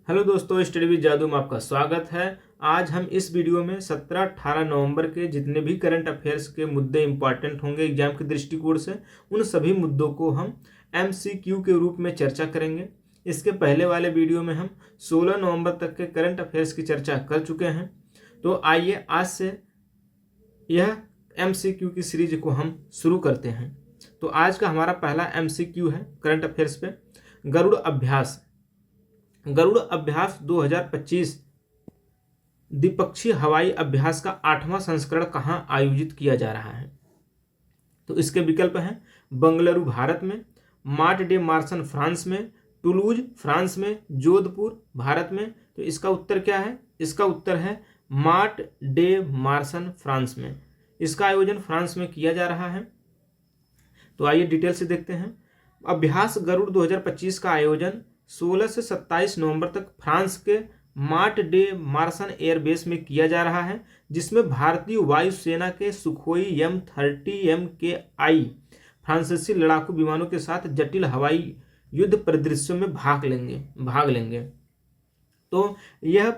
Hello दोस्तों, study with जादू में आपका स्वागत है। आज हम इस वीडियो में 17-18 नवंबर के जितने भी करंट अफेयर्स के मुद्दे इंपॉर्टेंट होंगे एग्जाम के दृष्टिकोण से, उन सभी मुद्दों को हम MCQ के रूप में चर्चा करेंगे। इसके पहले वाले वीडियो में हम 16 नवंबर तक के करंट अफेयर्स की चर्चा कर चुके हैं। तो आइए आज से यह MCQ की सीरीज को हम शुरू करते हैं। तो आज का हमारा पहला MCQ है करंट अफेयर्स पे, गरुड़ अभ्यास। गरुड़ अभ्यास 2025 द्विपक्षीय हवाई अभ्यास का 8वां संस्करण कहाँ आयोजित किया जा रहा है? तो इसके विकल्प हैं बंगलुरु भारत में, मार्ट डे मार्सन फ्रांस में, टुलूज फ्रांस में, जोधपुर भारत में। तो इसका उत्तर क्या है? इसका उत्तर है मार्ट डे मार्सन फ्रांस में। इसका आयोजन फ्रांस में किया जा रहा है। तो आइए डिटेल से देखते हैं। अभ्यास गरुड़ 2025 का आयोजन 16 से 27 नवंबर तक फ्रांस के मार्ट डे मार्सन एयरबेस में किया जा रहा है, जिसमें भारतीय वायुसेना के सुखोई M30 MKI फ्रांसीसी लड़ाकू विमानों के साथ जटिल हवाई युद्ध परिदृश्यों में भाग लेंगे। तो यह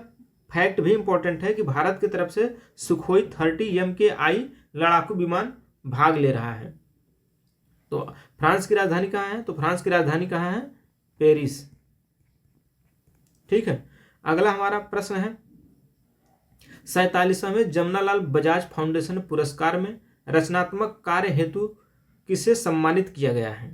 फैक्ट भी इंपॉर्टेंट है कि भारत की तरफ से सुखोई 30 MKI लड़ाकू विमान भाग ले रहा है। तो फ्रांस की राजधानी कहाँ है? तो फ्रांस की राजधानी कहाँ है? पेरिस। ठीक है। अगला हमारा प्रश्न है 47वें जमनालाल बजाज फाउंडेशन पुरस्कार में रचनात्मक कार्य हेतु किसे सम्मानित किया गया है?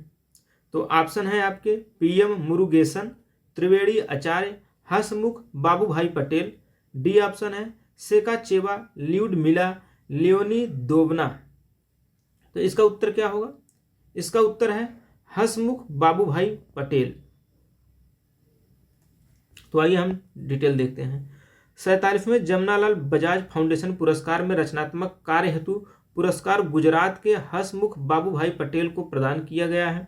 तो ऑप्शन है आपके PM मुरुगेसन, त्रिवेणी आचार्य, हसमुख बाबूभाई पटेल। डी ऑप्शन है सेकाचेवा ल्यूडमिला लियोनिदोवना। तो इसका उत्तर क्या होगा? इसका उत्तर है हसमुख बाबूभाई पटेल। तो आइए हम डिटेल देखते हैं। 47वें जमनालाल बजाज फाउंडेशन पुरस्कार में रचनात्मक कार्य हेतु पुरस्कार गुजरात के हसमुख बाबूभाई पटेल को प्रदान किया गया है।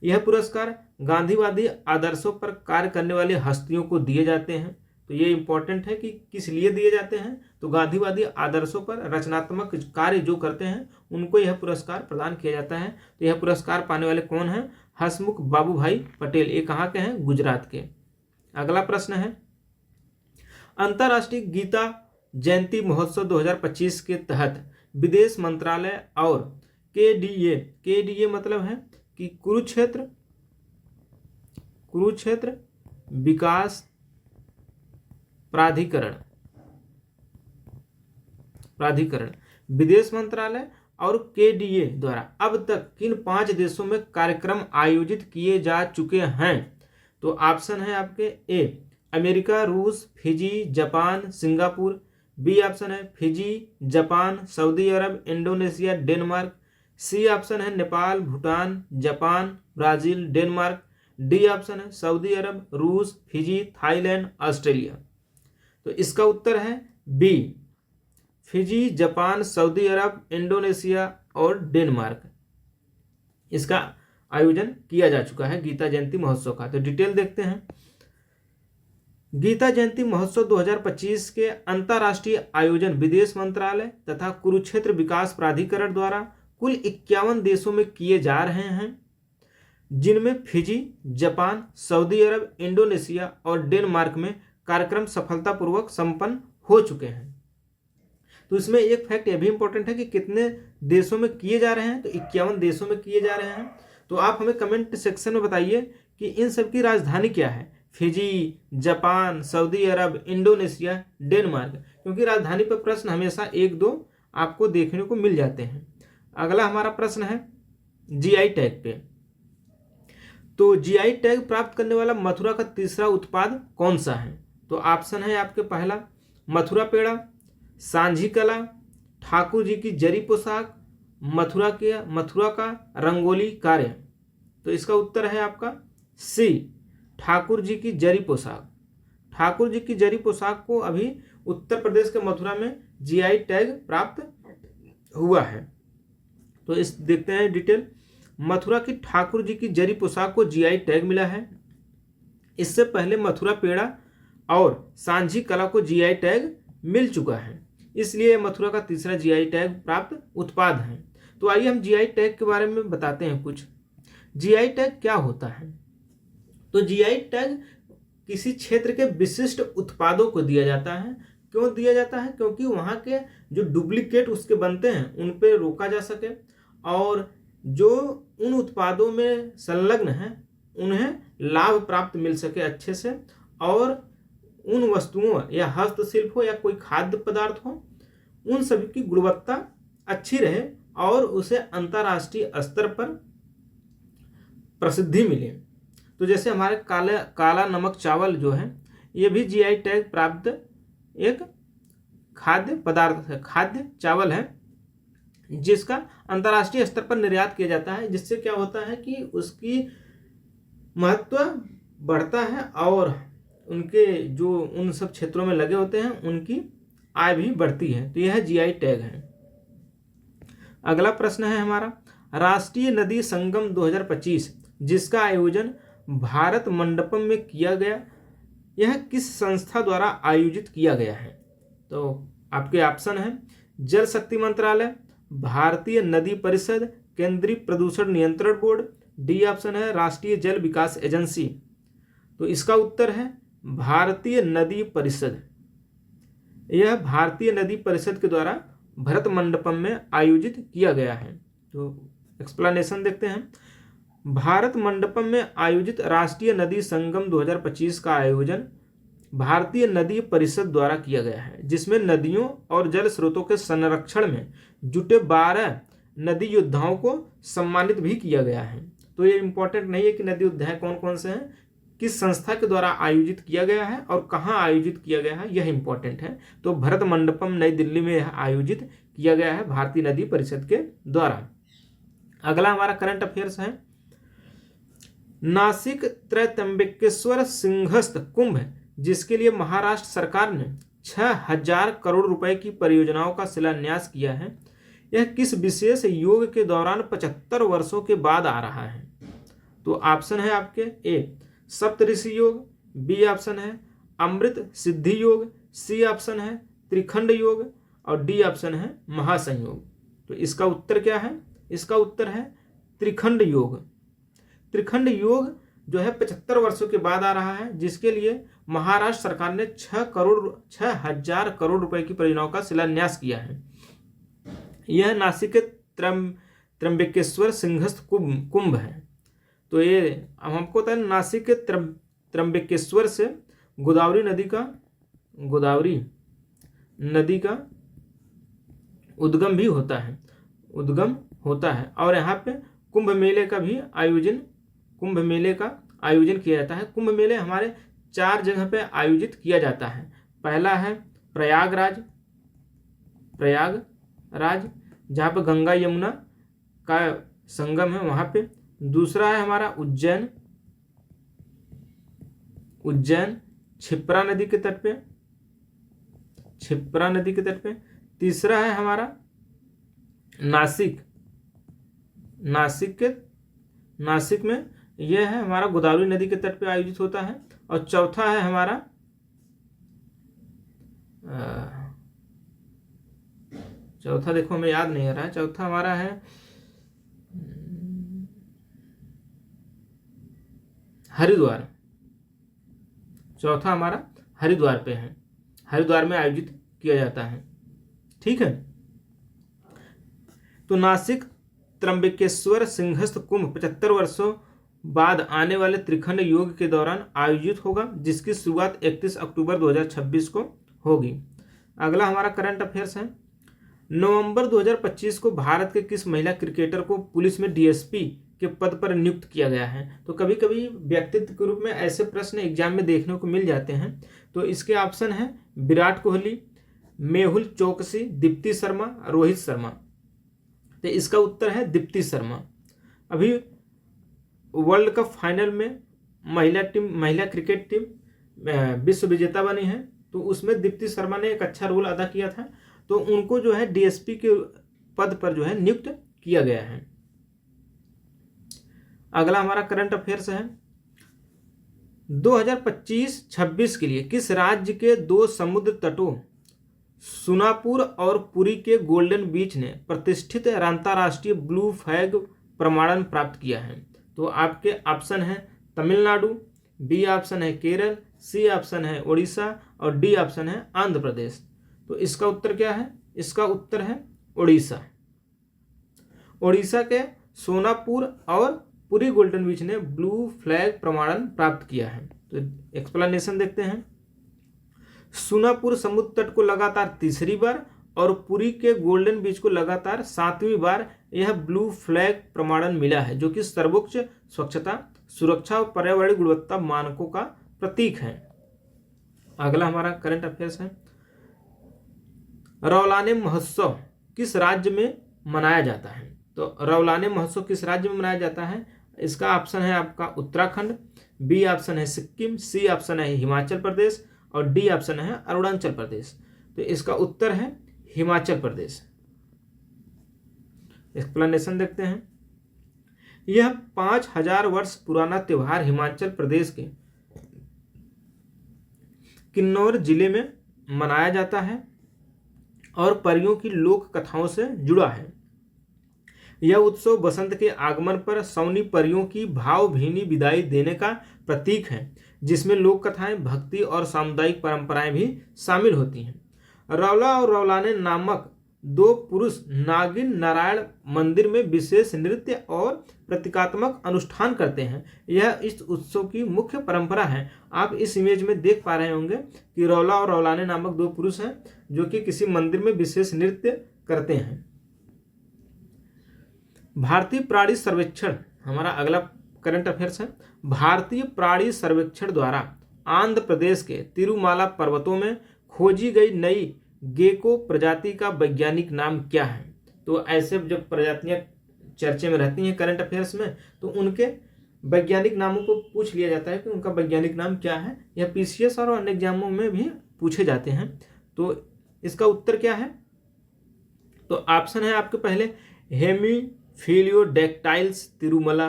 यह पुरस्कार गांधीवादी आदर्शों पर कार्य करने वाली हस्तियों को दिए जाते हैं। तो ये इंपॉर्टेंट है कि किस लिए दिए जाते हैं। तो गांधीवादी आदर्शों पर रचनात्मक कार्य जो करते हैं उनको यह पुरस्कार प्रदान किया जाता है। तो यह पुरस्कार पाने वाले कौन हैं? हसमुख बाबूभाई पटेल। ये कहाँ के हैं? गुजरात के। अगला प्रश्न है अंतर्राष्ट्रीय गीता जयंती महोत्सव 2025 के तहत विदेश मंत्रालय और KDA मतलब है कि कुरुक्षेत्र विकास प्राधिकरण विदेश मंत्रालय और KDA द्वारा अब तक किन 5 देशों में कार्यक्रम आयोजित किए जा चुके हैं? तो ऑप्शन है आपके A अमेरिका, रूस, Fiji, Japan, Singapore. B option है फिजी, जापान, सऊदी अरब, इंडोनेशिया, डेनमार्क। सी ऑप्शन है Nepal, Bhutan, Japan, Brazil, Denmark. D option है सऊदी अरब, रूस, फिजी, थाईलैंड, ऑस्ट्रेलिया। तो इसका उत्तर है बी फिजी, जापान, सऊदी अरब, इंडोनेशिया और डेनमार्क। इसका आयोजन किया जा चुका है गीता जयंती महोत्सव का। तो डिटेल देखते हैं। गीता जयंती महोत्सव 2025 के अंतर्राष्ट्रीय आयोजन विदेश मंत्रालय तथा कुरुक्षेत्र विकास प्राधिकरण द्वारा कुल 51 देशों में किए जा रहे हैं, जिनमें फिजी, जापान, सऊदी अरब, इंडोनेशिया और डेनमार्क में कार्यक्रम सफलतापूर्वक संपन्न हो चुके हैं। तो इसमें एक फैक्ट यह भी इंपॉर्टेंट है कि कितने देशों में किए जा रहे हैं। तो 51 देशों में किए जा रहे हैं। तो आप हमें कमेंट सेक्शन में बताइए कि इन सब की राजधानी क्या है? फिजी, जापान, सऊदी अरब, इंडोनेशिया, डेनमार्क। क्योंकि राजधानी पर प्रश्न हमेशा 1-2 आपको देखने को मिल जाते हैं। अगला हमारा प्रश्न है GI टैग पे। तो GI टैग प्राप्त करने वाला मथुरा का तीसरा उत्पाद कौन सा है? तो ऑप्शन है आपके पहला मथुरा पेड़ा, सांझी कला, ठाकुर जी की जरी पोशाक, मथुरा का रंगोली कार्य। तो इसका उत्तर है आपका सी ठाकुर जी की जरी पोशाक। ठाकुर जी की जरी पोशाक को अभी उत्तर प्रदेश के मथुरा में GI टैग प्राप्त हुआ है। तो इस देखते हैं डिटेल। मथुरा की ठाकुर जी की जरी पोशाक को GI टैग मिला है। इससे पहले मथुरा पेड़ा और सांझी कला को GI टैग मिल चुका है, इसलिए मथुरा का तीसरा GI टैग प्राप्त उत्पाद है। तो आइए हम GI टैग के बारे में बताते हैं कुछ। GI टैग क्या होता है? तो GI टैग किसी क्षेत्र के विशिष्ट उत्पादों को दिया जाता है। क्यों दिया जाता है? क्योंकि वहाँ के जो डुप्लीकेट उसके बनते हैं उन पे रोका जा सके और जो उन उत्पादों में संलग्न हैं उन्हें लाभ प्राप्त मिल सके अच्छे से, और उन वस्तुओं या हस्तशिल्प हो या कोई खाद्य पदार्थ हो उन सभी की गुणवत्ता अच्छी रहे और उसे अंतर्राष्ट्रीय स्तर पर प्रसिद्धि मिले। तो जैसे हमारे काला नमक चावल जो है ये भी जीआई टैग प्राप्त एक खाद्य पदार्थ है, खाद्य चावल है, जिसका अंतर्राष्ट्रीय स्तर पर निर्यात किया जाता है, जिससे क्या होता है कि उसकी महत्व बढ़ता है और उनके जो उन सब क्षेत्रों में लगे होते हैं उनकी आय भी बढ़ती है। तो यह जीआई टैग है। अगला प्रश्न है हमारा, राष्ट्रीय नदी संगम 2025 जिसका आयोजन भारत मंडपम में किया गया, यह किस संस्था द्वारा आयोजित किया गया है? तो आपके ऑप्शन है जल शक्ति मंत्रालय, भारतीय नदी परिषद, केंद्रीय प्रदूषण नियंत्रण बोर्ड, डी ऑप्शन है राष्ट्रीय जल विकास एजेंसी। तो इसका उत्तर है भारतीय नदी परिषद। यह भारतीय नदी परिषद के द्वारा भरत मंडपम में आयोजित किया गया है। तो एक्सप्लेनेशन देखते हैं। भारत मंडपम में आयोजित राष्ट्रीय नदी संगम 2025 का आयोजन भारतीय नदी परिषद द्वारा किया गया है, जिसमें नदियों और जल स्रोतों के संरक्षण में जुटे 12 नदी योद्धाओं को सम्मानित भी किया गया है। तो ये इंपॉर्टेंट नहीं है कि नदी योद्धा कौन कौन से हैं, किस संस्था के द्वारा आयोजित किया गया है और कहाँ आयोजित किया गया है, यह इंपॉर्टेंट है। तो भरत मंडपम नई दिल्ली में यह आयोजित किया गया है भारतीय नदी परिषद के द्वारा। अगला हमारा करंट अफेयर्स है, नासिक त्रयंबकेश्वर सिंहस्थ कुंभ जिसके लिए महाराष्ट्र सरकार ने 6000 करोड़ रुपए की परियोजनाओं का शिलान्यास किया है, यह किस विशेष योग के दौरान 75 वर्षों के बाद आ रहा है? तो ऑप्शन है आपके ए सप्तऋषि योग, बी ऑप्शन है अमृत सिद्धि योग, सी ऑप्शन है त्रिखंड योग और डी ऑप्शन है महासंयोग। तो इसका उत्तर क्या है? इसका उत्तर है त्रिखंड योग। त्रिखंड योग जो है 75 वर्षों के बाद आ रहा है, जिसके लिए महाराष्ट्र सरकार ने 6000 करोड़ रुपए की परियोजनाओं का शिलान्यास किया है। यह नासिक के त्रयंबकेश्वर सिंहस्थ कुंभ है। तो ये हमको पता है नासिक के त्रयंबकेश्वर से गोदावरी नदी का उद्गम भी होता है और यहाँ पे कुंभ मेले का आयोजन किया जाता है। कुंभ मेले हमारे 4 जगह पे आयोजित किया जाता है। पहला है प्रयागराज जहाँ पे गंगा यमुना का संगम है वहाँ पे। दूसरा है हमारा उज्जैन क्षिप्रा नदी के तट पे। तीसरा है हमारा नासिक में यह है हमारा गोदावरी नदी के तट पे आयोजित होता है। और चौथा है हमारा चौथा देखो हमें याद नहीं आ रहा है। चौथा हमारा है हरिद्वार। चौथा हमारा हरिद्वार पे है, हरिद्वार में आयोजित किया जाता है। ठीक है। तो नासिक त्रयंबकेश्वर सिंहस्थ कुंभ 75 वर्षों बाद आने वाले त्रिखंड योग के दौरान आयोजित होगा, जिसकी शुरुआत 31 अक्टूबर 2026 को होगी। अगला हमारा करंट अफेयर्स है, नवंबर 2025 को भारत के किस महिला क्रिकेटर को पुलिस में डीएसपी के पद पर नियुक्त किया गया है? तो कभी कभी व्यक्तित्व के रूप में ऐसे प्रश्न एग्जाम में देखने को मिल जाते हैं। तो इसके ऑप्शन है विराट कोहली, मेहुल चोकसी, दीप्ति शर्मा, रोहित शर्मा। तो इसका उत्तर है दीप्ति शर्मा। अभी वर्ल्ड कप फाइनल में महिला क्रिकेट टीम विश्व विजेता बनी है, तो उसमें दीप्ति शर्मा ने एक अच्छा रोल अदा किया था। तो उनको जो है डीएसपी के पद पर जो है नियुक्त किया गया है। अगला हमारा करंट अफेयर्स है, 2025-26 के लिए किस राज्य के 2 समुद्र तटों सुनापुर और पुरी के गोल्डन बीच ने प्रतिष्ठित अंतर्राष्ट्रीय ब्लू फ्लैग प्रमाणन प्राप्त किया है? तो आपके ऑप्शन है तमिलनाडु, बी ऑप्शन है केरल, सी ऑप्शन है उड़ीसा और डी ऑप्शन है आंध्र प्रदेश। तो इसका उत्तर क्या है? इसका उत्तर है उड़ीसा। उड़ीसा के सोनापुर और पुरी गोल्डन बीच ने ब्लू फ्लैग प्रमाणन प्राप्त किया है। तो एक्सप्लेनेशन देखते हैं। सोनापुर समुद्र तट को लगातार तीसरी बार और पुरी के गोल्डन बीच को लगातार 7वीं बार यह ब्लू फ्लैग प्रमाणन मिला है, जो कि सर्वोच्च स्वच्छता, सुरक्षा और पर्यावरणीय गुणवत्ता मानकों का प्रतीक है। अगला हमारा करंट अफेयर्स है। रौलाने महोत्सव किस राज्य में मनाया जाता है? तो रौलाने महोत्सव किस राज्य में मनाया जाता है? इसका ऑप्शन है आपका उत्तराखंड, बी ऑप्शन है सिक्किम, सी ऑप्शन है हिमाचल प्रदेश और डी ऑप्शन है अरुणाचल प्रदेश। तो इसका उत्तर है हिमाचल प्रदेश। एक्सप्लेनेशन देखते हैं। यह 5000 वर्ष पुराना त्योहार हिमाचल प्रदेश के किन्नौर जिले में मनाया जाता है और परियों की लोक कथाओं से जुड़ा है। यह उत्सव बसंत के आगमन पर सौनी परियों की भावभीनी विदाई देने का प्रतीक है, जिसमें लोक कथाएं, भक्ति और सामुदायिक परंपराएं भी शामिल होती हैं। रौला और रौलाने नामक 2 पुरुष नागिन नारायण मंदिर में विशेष नृत्य और प्रतीकात्मक अनुष्ठान करते हैं। यह इस उत्सव की मुख्य परंपरा है। आप इस इमेज में देख पा रहे होंगे कि रौला और रौलाने नामक 2 पुरुष हैं जो कि किसी मंदिर में विशेष नृत्य करते हैं। भारतीय प्राणी सर्वेक्षण हमारा अगला करंट अफेयर्स है। भारतीय प्राणी सर्वेक्षण द्वारा आंध्र प्रदेश के तिरुमाला पर्वतों में खोजी गई नई गेको प्रजाति का वैज्ञानिक नाम क्या है? तो ऐसे जब प्रजातियां चर्चे में रहती हैं करंट अफेयर्स में, तो उनके वैज्ञानिक नामों को पूछ लिया जाता है कि उनका वैज्ञानिक नाम क्या है। यह पीसीएस और अन्य एग्जामों में भी पूछे जाते हैं। तो इसका उत्तर क्या है? तो ऑप्शन है आपके पहले Hemiphyllodactylus Tirumala,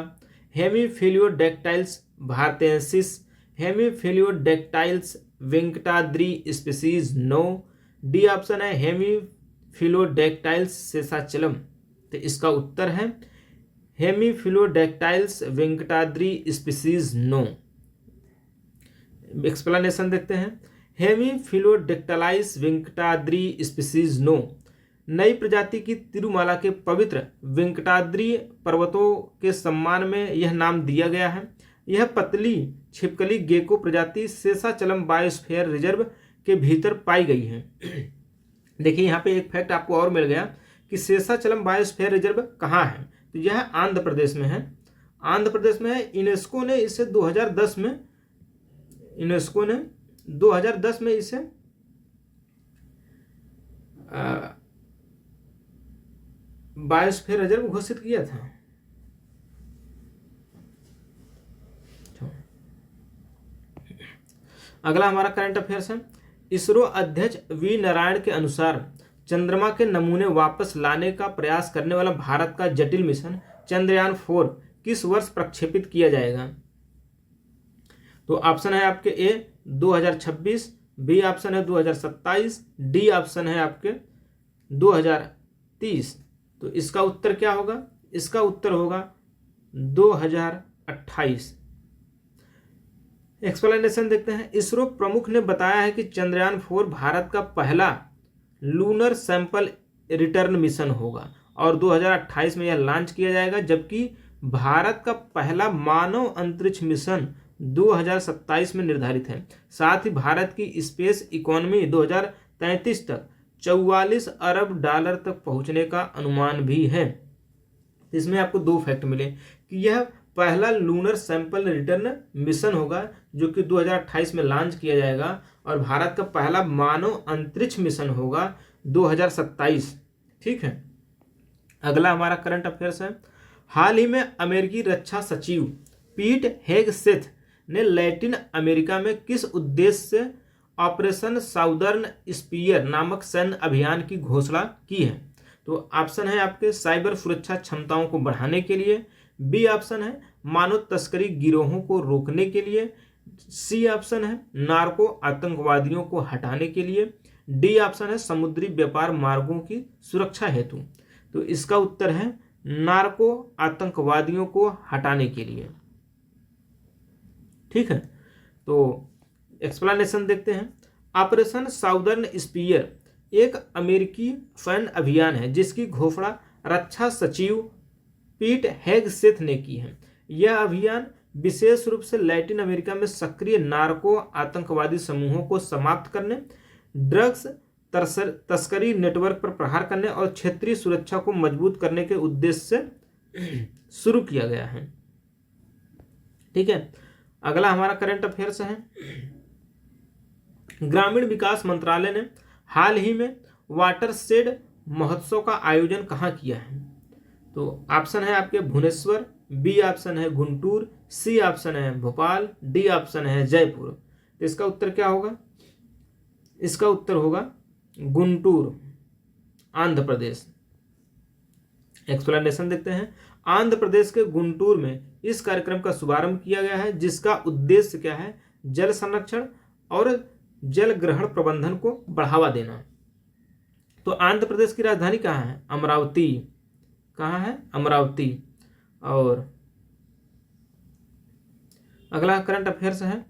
Hemiphyllodactylus bharatensis, Hemiphyllodactylus Venkatadri species 9, D option है हेमीफिलियोडैक्टाइल्स शेषाचलम। तो इसका उत्तर है हेमीफिलियोडैक्टाइल्स वेंकटाद्री स्पीसीज 9। एक्सप्लेनेशन देखते हैं। हेमीफिलियोडैक्टाइल्स वेंकटाद्री स्पीसीज 9 नई प्रजाति की तिरुमाला के पवित्र वेंकटाद्री पर्वतों के सम्मान में यह नाम दिया गया है। यह पतली छिपकली गेको प्रजाति शेषाचलम बायोस्फीयर रिजर्व के भीतर पाई गई है। देखिए यहाँ पे एक फैक्ट आपको और मिल गया कि शेषाचलम बायोस्फीयर रिजर्व कहाँ है। तो यह आंध्र प्रदेश में है। आंध्र प्रदेश में है। यूनेस्को ने इसे 2010 में इसे बायोस्फीयर रिजर्व घोषित किया था। अगला हमारा करंट अफेयर्स है। इसरो अध्यक्ष वी नारायण के अनुसार चंद्रमा के नमूने वापस लाने का प्रयास करने वाला भारत का जटिल मिशन चंद्रयान 4 किस वर्ष प्रक्षेपित किया जाएगा? तो ऑप्शन है आपके ए 2026, बी ऑप्शन है 2027, डी ऑप्शन है आपके 2030। तो इसका उत्तर क्या होगा? इसका उत्तर होगा 2028। एक्सप्लेनेशन देखते हैं। इसरो प्रमुख ने बताया है कि चंद्रयान 4 भारत का पहला लूनर सैंपल रिटर्न मिशन होगा और 2028 में यह लॉन्च किया जाएगा, जबकि भारत का पहला मानव अंतरिक्ष मिशन 2027 में निर्धारित है। साथ ही भारत की स्पेस इकोनॉमी 2033 तक $44 अरब तक पहुंचने का अनुमान भी है। इसमें आपको 2 फैक्ट मिले कि यह पहला लूनर सैंपल रिटर्न मिशन होगा जो कि 2028 में लॉन्च किया जाएगा और भारत का पहला मानव अंतरिक्ष मिशन होगा 2027। ठीक है। अगला हमारा करंट अफेयर्स है। हाल ही में अमेरिकी रक्षा सचिव पीट हेगसेथ ने लैटिन अमेरिका में किस उद्देश्य से ऑपरेशन साउदर्न स्पीयर नामक सैन्य अभियान की घोषणा की है? तो ऑप्शन है आपके साइबर सुरक्षा क्षमताओं को बढ़ाने के लिए, बी ऑप्शन है मानव तस्करी गिरोहों को रोकने के लिए, सी ऑप्शन है नार्को आतंकवादियों को हटाने के लिए, डी ऑप्शन है समुद्री व्यापार मार्गों की सुरक्षा हेतु। तो इसका उत्तर है नार्को आतंकवादियों को हटाने के लिए। ठीक है। तो एक्सप्लेनेशन देखते हैं। ऑपरेशन साउदर्न स्पीयर एक अमेरिकी सैन्य अभियान है जिसकी घोषणा रक्षा सचिव पीट हेगसेथ ने की है। यह अभियान विशेष रूप से लैटिन अमेरिका में सक्रिय नार्को आतंकवादी समूहों को समाप्त करने, ड्रग्स तस्करी नेटवर्क पर प्रहार करने और क्षेत्रीय सुरक्षा को मजबूत करने के उद्देश्य से शुरू किया गया है। ठीक है, अगला हमारा करंट अफेयर्स है। ग्रामीण विकास मंत्रालय ने हाल ही में वाटरशेड महोत्सव का आयोजन कहाँ किया है? तो ऑप्शन है आपके भुवनेश्वर, बी ऑप्शन है गुंटूर, सी ऑप्शन है भोपाल, डी ऑप्शन है जयपुर। तो इसका उत्तर क्या होगा? इसका उत्तर होगा गुंटूर, आंध्र प्रदेश। एक्सप्लेनेशन देखते हैं। आंध्र प्रदेश के गुंटूर में इस कार्यक्रम का शुभारंभ किया गया है जिसका उद्देश्य क्या है? जल संरक्षण और जल ग्रहण प्रबंधन को बढ़ावा देना। तो आंध्र प्रदेश की राजधानी कहाँ है? अमरावती। कहाँ है? अमरावती। और अगला करंट अफेयर्स है।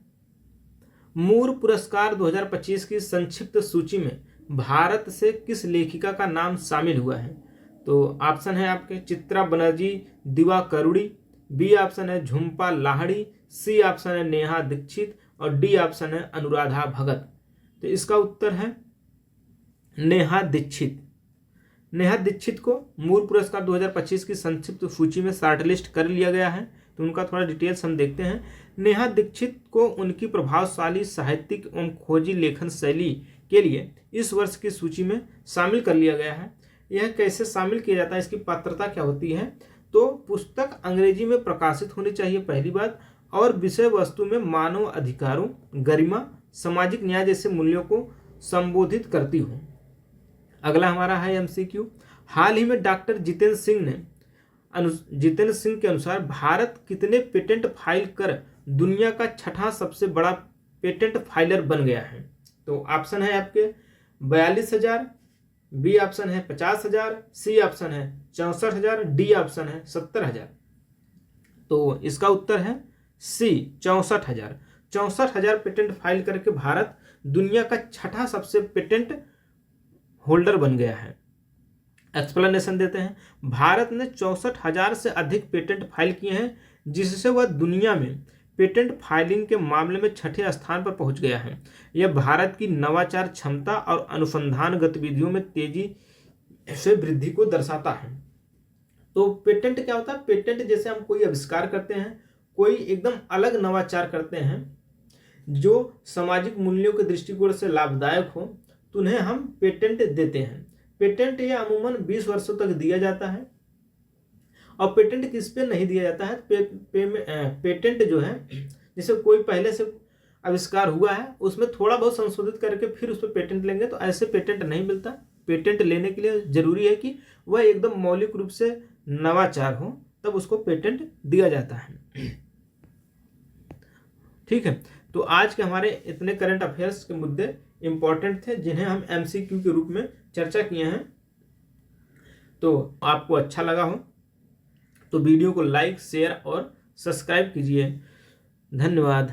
मूर पुरस्कार 2025 की संक्षिप्त सूची में भारत से किस लेखिका का नाम शामिल हुआ है? तो ऑप्शन है आपके चित्रा बनर्जी दिवाकरुणी, बी ऑप्शन है झुम्पा लाहिड़ी, सी ऑप्शन है नेहा दीक्षित और डी ऑप्शन है अनुराधा भगत। तो इसका उत्तर है नेहा दीक्षित। नेहा दीक्षित को मूर पुरस्कार 2025 की संक्षिप्त सूची में शॉर्टलिस्ट कर लिया गया है। तो उनका थोड़ा डिटेल्स हम देखते हैं। नेहा दीक्षित को उनकी प्रभावशाली साहित्यिक एवं खोजी लेखन शैली के लिए इस वर्ष की सूची में शामिल कर लिया गया है। यह कैसे शामिल किया जाता है, इसकी पात्रता क्या होती है? तो पुस्तक अंग्रेजी में प्रकाशित होनी चाहिए, पहली बात, और विषय वस्तु में मानव अधिकारों, गरिमा, सामाजिक न्याय जैसे मूल्यों को संबोधित करती हो। अगला हमारा है एमसीक्यू। हाल ही में डॉक्टर जितेंद्र सिंह के अनुसार भारत कितने पेटेंट फाइल कर दुनिया का छठा सबसे बड़ा पेटेंट फाइलर बन गया है? तो ऑप्शन है आपके 42,000, बी ऑप्शन है 50,000, सी ऑप्शन है 64,000, डी ऑप्शन है 70,000। तो इसका उत्तर है सी 64,000। 64,000 पेटेंट फाइल करके भारत दुनिया का छठा सबसे पेटेंट होल्डर बन गया है। एक्सप्लेनेशन देते हैं। भारत ने 64,000 से अधिक पेटेंट फाइल किए हैं जिससे वह दुनिया में पेटेंट फाइलिंग के मामले में छठे स्थान पर पहुंच गया है। यह भारत की नवाचार क्षमता और अनुसंधान गतिविधियों में तेजी से वृद्धि को दर्शाता है। तो पेटेंट क्या होता है? पेटेंट जैसे हम कोई आविष्कार करते हैं, कोई एकदम अलग नवाचार करते हैं जो सामाजिक मूल्यों के दृष्टिकोण से लाभदायक हो, तो उन्हें हम पेटेंट देते हैं। पेटेंट ये अमूमन 20 वर्षों तक दिया जाता है। और पेटेंट किस पे नहीं दिया जाता है? पेटेंट जो है, जैसे कोई पहले से आविष्कार हुआ है उसमें थोड़ा बहुत संशोधित करके फिर उस पर पेटेंट लेंगे, तो ऐसे पेटेंट नहीं मिलता। पेटेंट लेने के लिए जरूरी है कि वह एकदम मौलिक रूप से नवाचार हो, तब उसको पेटेंट दिया जाता है। ठीक है, तो आज के हमारे इतने करंट अफेयर्स के मुद्दे इंपॉर्टेंट थे जिन्हें हम एमसीक्यू के रूप में चर्चा किए हैं। तो आपको अच्छा लगा हो तो वीडियो को लाइक, शेयर और सब्सक्राइब कीजिए। धन्यवाद।